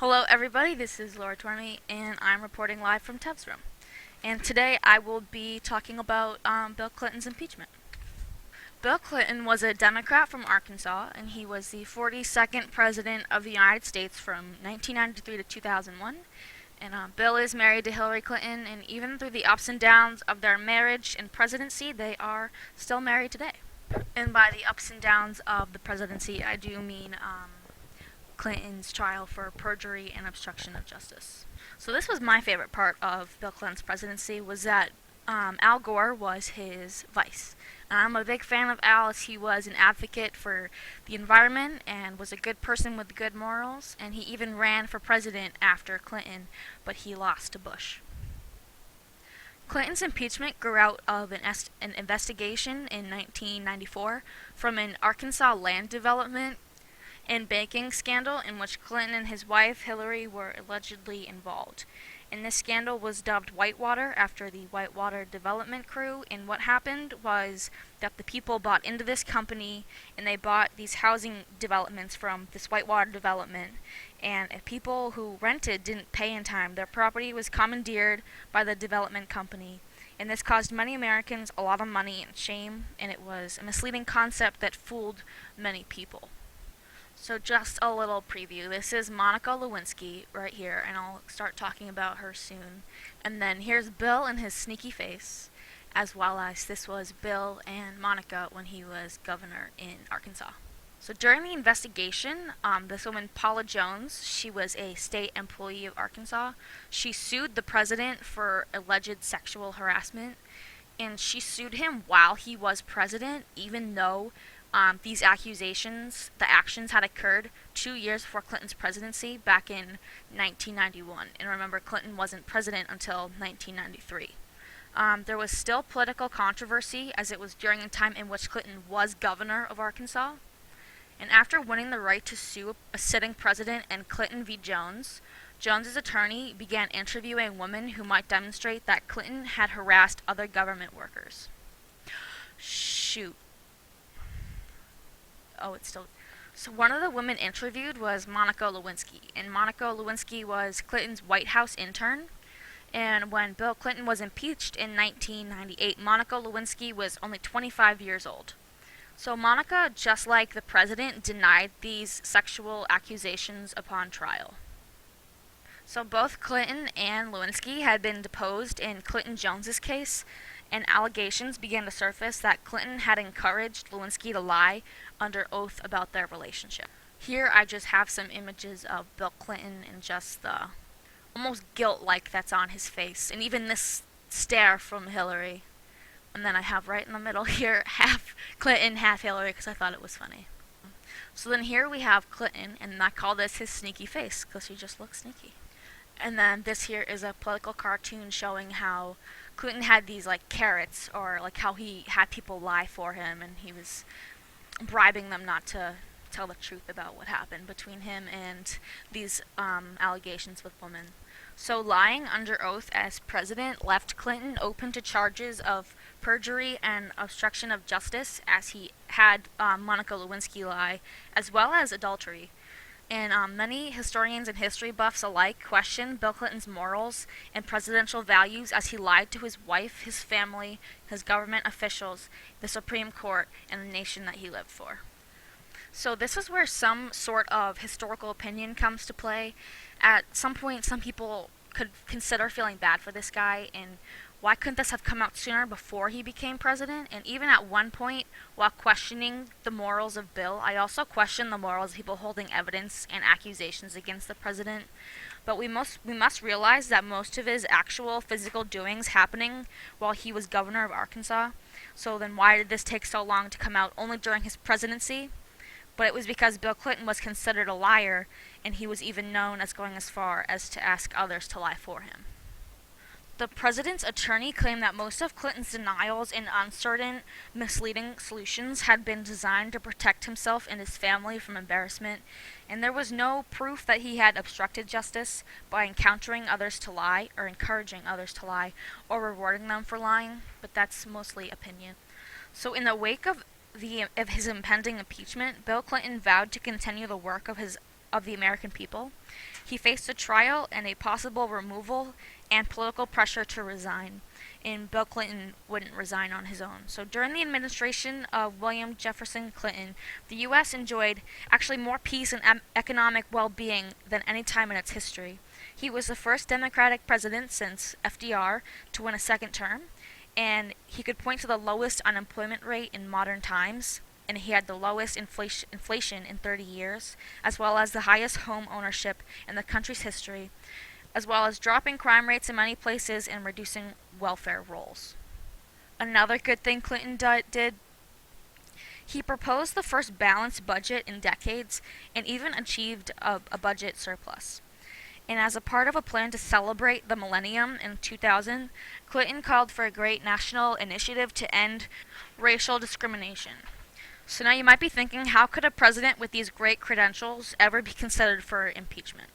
Hello everybody, this is Laura Torney and I'm reporting live from Tev's room. And today I will be talking about Bill Clinton's impeachment. Bill Clinton was a Democrat from Arkansas and he was the 42nd President of the United States from 1993 to 2001. And Bill is married to Hillary Clinton, and even through the ups and downs of their marriage and presidency, they are still married today. And by the ups and downs of the presidency, I do mean Clinton's trial for perjury and obstruction of justice. So this was my favorite part of Bill Clinton's presidency, was that Al Gore was his vice. And I'm a big fan of Al, as he was an advocate for the environment and was a good person with good morals, and he even ran for president after Clinton, but he lost to Bush. Clinton's impeachment grew out of an investigation in 1994 from an Arkansas land development and banking scandal in which Clinton and his wife Hillary were allegedly involved. And this scandal was dubbed Whitewater after the Whitewater Development Crew, and what happened was that the people bought into this company and they bought these housing developments from this Whitewater development, and if people who rented didn't pay in time, their property was commandeered by the development company, and this caused many Americans a lot of money and shame, and it was a misleading concept that fooled many people. So just a little preview. This is Monica Lewinsky right here, and I'll start talking about her soon. And then here's Bill and his sneaky face, as well as this was Bill and Monica when he was governor in Arkansas. So during the investigation, this woman, Paula Jones, she was a state employee of Arkansas. She sued the president for alleged sexual harassment, and she sued him while he was president, even though these accusations, the actions had occurred 2 years before Clinton's presidency back in 1991. And remember, Clinton wasn't president until 1993. There was still political controversy, as it was during a time in which Clinton was governor of Arkansas. And after winning the right to sue a sitting president in Clinton v. Jones, Jones's attorney began interviewing women who might demonstrate that Clinton had harassed other government workers. Shoot. Oh, it's still... So one of the women interviewed was Monica Lewinsky, and Monica Lewinsky was Clinton's White House intern. And when Bill Clinton was impeached in 1998, Monica Lewinsky was only 25 years old. So Monica, just like the president, denied these sexual accusations upon trial. So both Clinton and Lewinsky had been deposed in Clinton-Jones's case, and allegations began to surface that Clinton had encouraged Lewinsky to lie under oath about their relationship. Here I just have some images of Bill Clinton and just the almost guilt-like that's on his face, and even this stare from Hillary. And then I have right in the middle here, half Clinton, half Hillary, because I thought it was funny. So then here we have Clinton, and I call this his sneaky face, because he just looks sneaky. And then this here is a political cartoon showing how Clinton had these like carrots, or like how he had people lie for him, and he was bribing them not to tell the truth about what happened between him and these allegations with women. So lying under oath as president left Clinton open to charges of perjury and obstruction of justice, as he had Monica Lewinsky lie, as well as adultery. And many historians and history buffs alike question Bill Clinton's morals and presidential values, as he lied to his wife, his family, his government officials, the Supreme Court, and the nation that he lived for. So this is where some sort of historical opinion comes to play. At some point, some people could consider feeling bad for this guy, and why couldn't this have come out sooner, before he became president? And even at one point, while questioning the morals of Bill, I also questioned the morals of people holding evidence and accusations against the president. But we must realize that most of his actual physical doings happening while he was governor of Arkansas. So then why did this take so long to come out only during his presidency? But it was because Bill Clinton was considered a liar, and he was even known as going as far as to ask others to lie for him. The president's attorney claimed that most of Clinton's denials and uncertain, misleading solutions had been designed to protect himself and his family from embarrassment, and there was no proof that he had obstructed justice by encountering others to lie, or encouraging others to lie, or rewarding them for lying, but that's mostly opinion. So in the wake of his impending impeachment, Bill Clinton vowed to continue the work of his of the American people. He faced a trial and a possible removal and political pressure to resign, and Bill Clinton wouldn't resign on his own. So during the administration of William Jefferson Clinton, the U.S. enjoyed actually more peace and economic well-being than any time in its history. He was the first Democratic president since FDR to win a second term, and he could point to the lowest unemployment rate in modern times, and he had the lowest inflation in 30 years, as well as the highest home ownership in the country's history, as well as dropping crime rates in many places and reducing welfare rolls. Another good thing Clinton did, he proposed the first balanced budget in decades and even achieved a budget surplus. And as a part of a plan to celebrate the millennium in 2000, Clinton called for a great national initiative to end racial discrimination. So now you might be thinking, how could a president with these great credentials ever be considered for impeachment?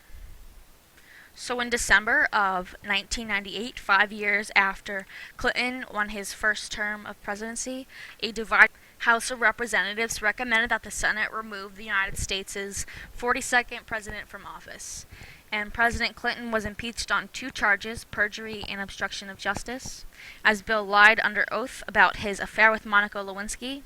So in December of 1998, 5 years after Clinton won his first term of presidency, a divided House of Representatives recommended that the Senate remove the United States' 42nd president from office. And President Clinton was impeached on 2 charges, perjury and obstruction of justice, as Bill lied under oath about his affair with Monica Lewinsky,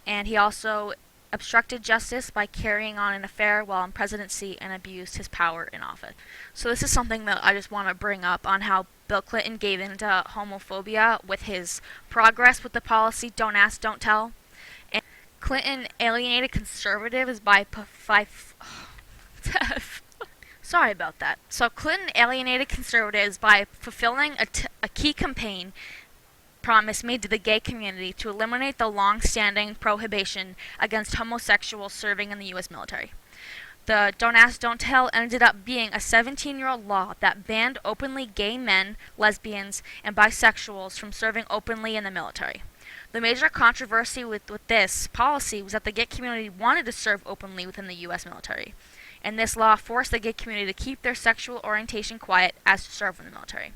and he also obstructed justice by carrying on an affair while in presidency and abused his power in office. So this is something that I just want to bring up on how Bill Clinton gave into homophobia with his progress with the policy Don't Ask, Don't Tell. And Clinton alienated conservatives by Sorry about that. So Clinton alienated conservatives by fulfilling a key campaign promise made to the gay community to eliminate the long-standing prohibition against homosexuals serving in the U.S. military. The Don't Ask, Don't Tell ended up being a 17-year-old law that banned openly gay men, lesbians, and bisexuals from serving openly in the military. The major controversy with this policy was that the gay community wanted to serve openly within the U.S. military, and this law forced the gay community to keep their sexual orientation quiet as to serve in the military.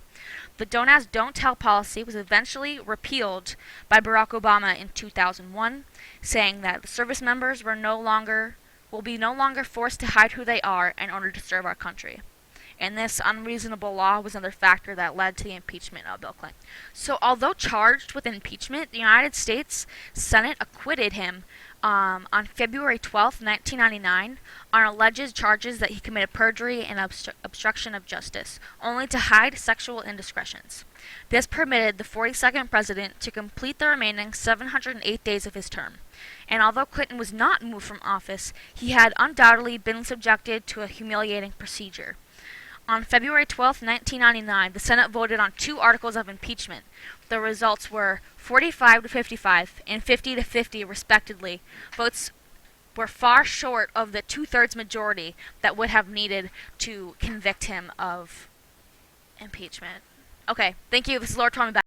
The Don't Ask, Don't Tell policy was eventually repealed by Barack Obama in 2001, saying that service members will be no longer forced to hide who they are in order to serve our country. And this unreasonable law was another factor that led to the impeachment of Bill Clinton. So although charged with impeachment, the United States Senate acquitted him on February 12, 1999, on alleged charges that he committed perjury and obstruction of justice, only to hide sexual indiscretions. This permitted the 42nd president to complete the remaining 708 days of his term. And although Clinton was not moved from office, he had undoubtedly been subjected to a humiliating procedure. On February 12, 1999, the Senate voted on 2 articles of impeachment. The results were 45 to 55 and 50 to 50, respectively. Votes were far short of the 2/3 majority that would have needed to convict him of impeachment. Okay, thank you. This is Laura Torman.